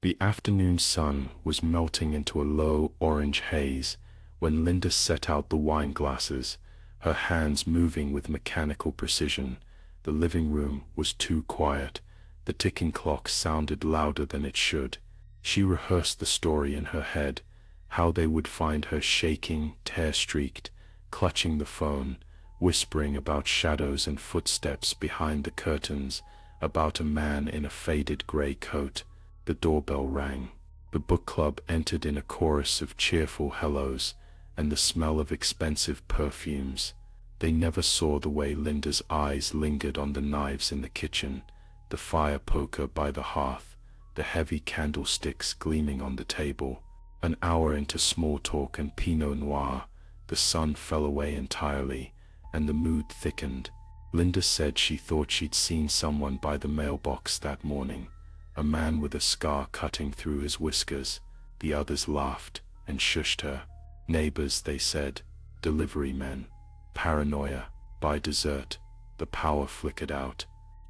The afternoon sun was melting into a low orange haze when Linda set out the wine glasses, her hands moving with mechanical precision. The living room was too quiet. The ticking clock sounded louder than it should. She rehearsed the story in her head, how they would find her shaking, tear-streaked, clutching the phone, whispering about shadows and footsteps behind the curtains, about a man in a faded gray coat. The doorbell rang. The book club entered in a chorus of cheerful hellos, and the smell of expensive perfumes. They never saw the way Linda's eyes lingered on the knives in the kitchen, the fire poker by the hearth, the heavy candlesticks gleaming on the table. An hour into small talk and Pinot Noir, the sun fell away entirely, and the mood thickened. Linda said she thought she'd seen someone by the mailbox that morning, a man with a scar cutting through his whiskers. The others laughed and shushed her. Neighbors, they said. Delivery men. Paranoia. By dessert, the power flickered out.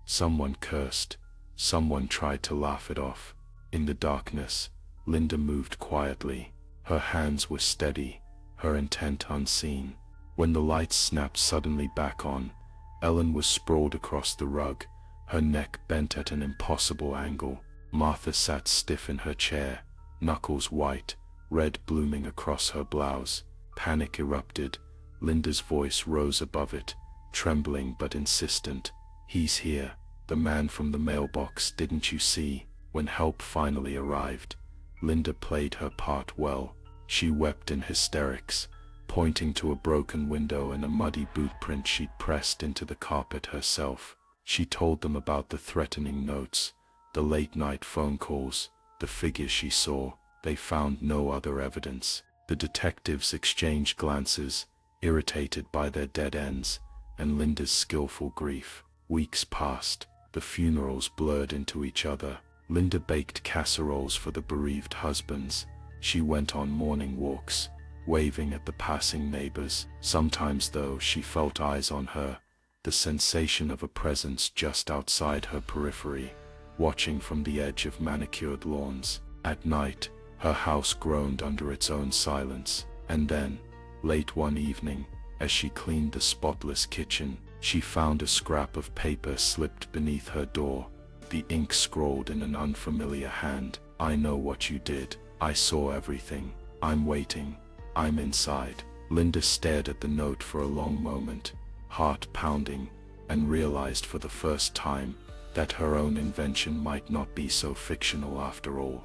Someone cursed. Someone tried to laugh it off. In the darkness, Linda moved quietly. Her hands were steady, her intent unseen. When the lights snapped suddenly back on, Ellen was sprawled across the rug, her neck bent at an impossible angle. Martha sat stiff in her chair, knuckles white, red blooming across her blouse. Panic erupted. Linda's voice rose above it, trembling but insistent. "He's here, the man from the mailbox, didn't you see?" When help finally arrived, Linda played her part well. She wept in hysterics, pointing to a broken window and a muddy boot print she'd pressed into the carpet herself. She told them about the threatening notes, the late-night phone calls, the figures she saw. They found no other evidence. The detectives exchanged glances, irritated by their dead ends, and Linda's skillful grief. Weeks passed. The funerals blurred into each other. Linda baked casseroles for the bereaved husbands. She went on morning walks, waving at the passing neighbors. Sometimes, though, she felt eyes on her, the sensation of a presence just outside her periphery, watching from the edge of manicured lawns. At night, her house groaned under its own silence. And then, late one evening, as she cleaned the spotless kitchen, she found a scrap of paper slipped beneath her door, the ink scrawled in an unfamiliar hand. "I know what you did. I saw everything. I'm waiting. I'm inside." Linda stared at the note for a long moment, heart pounding, and realized for the first time that her own invention might not be so fictional after all.